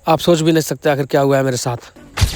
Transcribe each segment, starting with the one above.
आप सोच भी नहीं सकते आखिर क्या हुआ है मेरे साथ।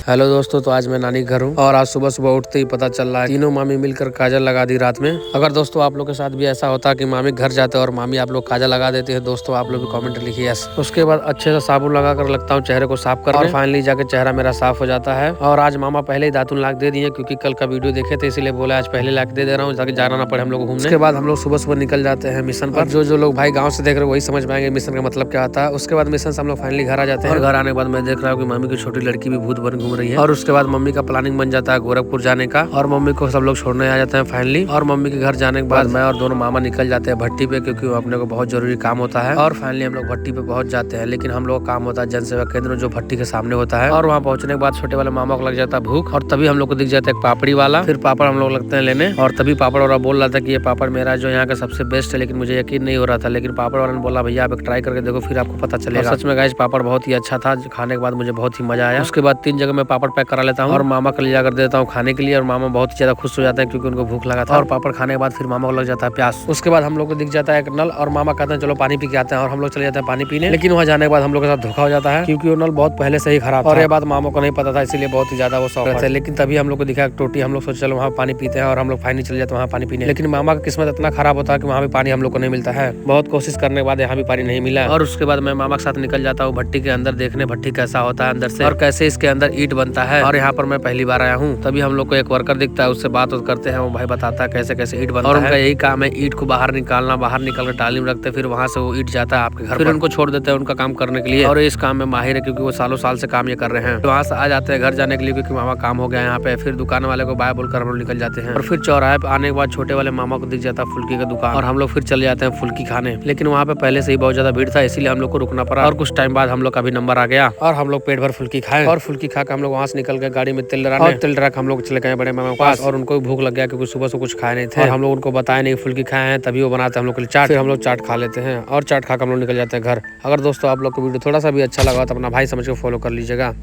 हेलो दोस्तों, तो आज मैं नानी घर हूँ और आज सुबह सुबह उठते ही पता चल रहा है तीनों मामी मिलकर काजल लगा दी रात में। अगर दोस्तों आप लोग के साथ भी ऐसा होता कि मामी घर जाते और मामी आप लोग काजल लगा देते हैं, दोस्तों आप लोग भी कमेंट लिखिए यस। उसके बाद अच्छे से साबुन लगा कर लगता हूँ चेहरे को साफ कर और फाइनली जाकर चेहरा मेरा साफ हो जाता है। और आज मामा पहले ही दातुन लाख दे दिए क्योंकि कल का वीडियो देखे थे, इसीलिए बोला आज पहले लाख दे रहा हूँ ताकि जाना ना पड़े हम लोग घूमने। उसके बाद हम लोग सुबह सुबह निकल जाते हैं मिशन पर। जो लोग भाई गाँव से देख रहे हैं वही समझ पाएंगे मिशन का मतलब क्या होता है। उसके बाद मिशन से हम लोग फाइनली घर आ जाते हैं और घर आने के बाद मैं देख रहा हूँ कि मम्मी की छोटी लड़की भी भूत बन घूम रही है। और उसके बाद मम्मी का प्लानिंग बन जाता है गोरखपुर जाने का और मम्मी को सब लोग छोड़ने आ जाते हैं फाइनली। और मम्मी के घर जाने के बाद मैं और दोनों मामा निकल जाते हैं भट्टी पे क्योंकि वो अपने को बहुत जरूरी काम होता है। और फाइनली हम लोग भट्टी पे पहुंच जाते हैं, लेकिन हम लोग का काम होता है जन सेवा केंद्र जो भट्टी के सामने होता है। और वहाँ पहुंचने के बाद छोटे वाले मामा को लग जाता है भूख और तभी हम लोग को दिख जाता है एक पापड़ी वाला। फिर पापड़ हम लोग लगते हैं लेने और तभी पापड़ वाला बोल रहा था कि ये पापड़ मेरा जो यहाँ का सबसे बेस्ट है, लेकिन मुझे यकीन नहीं हो रहा था। लेकिन पापड़ वाला ने बोला भैया आप एक ट्राई करके देखो फिर आपको पता चलेगा। सच में गाइस पापड़ बहुत ही अच्छा था, खाने के बाद मुझे बहुत ही मजा आया। उसके बाद 3 जगह मैं पापड़ पैक करा लेता हूँ और मामा को ले जाकर देता हूँ खाने के लिए और मामा बहुत ही ज्यादा खुश हो जाते हैं क्योंकि उनको भूख लगा था। और पापड़ खाने के बाद फिर मामा को लग जाता है प्यास। उसके बाद हम लोग को दिख जाता है एक नल और मामा कहते हैं चलो पानी पी के आते हैं और हम लोग चले जाते हैं पानी पीने। लेकिन वहाँ जाने के बाद हम लोग के साथ धोखा हो जाता है क्योंकि वो नल बहुत पहले से ही खराब और ये बात मामा को नहीं पता था, इसीलिए बहुत ही ज्यादा वो शौक थे। लेकिन तभी हम लोग को दिखा टोटी, हम लोग सोचे चलो वहाँ पानी पीते हैं और हम लोग फाइनली चले जाते हैं वहाँ पानी पीने। लेकिन मामा का किस्मत इतना खराब होता है कि वहाँ भी पानी हम लोग को नहीं मिलता है। बहुत कोशिश करने के बाद यहाँ भी पानी नहीं मिला और उसके बाद मैं मामा के साथ निकल जाता हूँ भट्टी के अंदर देखने भट्टी कैसा होता है अंदर से और कैसे इसके अंदर ईंट बनता है। और यहाँ पर मैं पहली बार आया हूँ। तभी हम लोग को एक वर्कर दिखता है, उससे बात करते हैं। वो भाई बताता है कैसे कैसे ईंट बनता है और उनका यही काम है ईंट को बाहर निकालना, बाहर निकाल कर टाली में रखते फिर वहाँ से वो ईंट जाता है आपके घर। फिर उनको छोड़ देते हैं उनका काम करने के लिए और इस काम में माहिर है क्योंकि वो सालों साल से काम ये कर रहे हैं। वहाँ से आ जाते हैं घर जाने के लिए क्योंकि मामा काम हो गया यहाँ पे। फिर दुकान वाले को बाय बोलकर हम लोग निकल जाते हैं और फिर चौराहे पे आने के बाद छोटे वाले मामा को दिख जाता है फुल्की का दुकान और हम लोग फिर चले जाते हैं फुल्की खाने। लेकिन वहाँ पे पहले से ही बहुत ज्यादा भीड़ था, इसीलिए हम लोग को रुकना पड़ा और कुछ टाइम बाद हम लोग का भी नंबर आ गया और हम लोग पेट भर फुल्की खाए। और फुल्की खा के हम लोग वहाँ से निकल गए गाड़ी में तेल डराने और तेल डरा के हम लोग चले गए बड़े मामा के पास और उनको भी भूख लग गया क्योंकि सुबह से कुछ खाए नहीं थे। और हम लोग उनको बताए नहीं फुल्की खाए हैं, तभी वो बनाते हैं हम लोग के लिए चाट। फिर हम लोग चाट खा लेते हैं और चाट खा के हम लोग निकल जाते हैं घर। अगर दोस्तों आप लोग को वीडियो थोड़ा सा भी अच्छा लगा तो अपना भाई समझ के फॉलो कर लीजिएगा।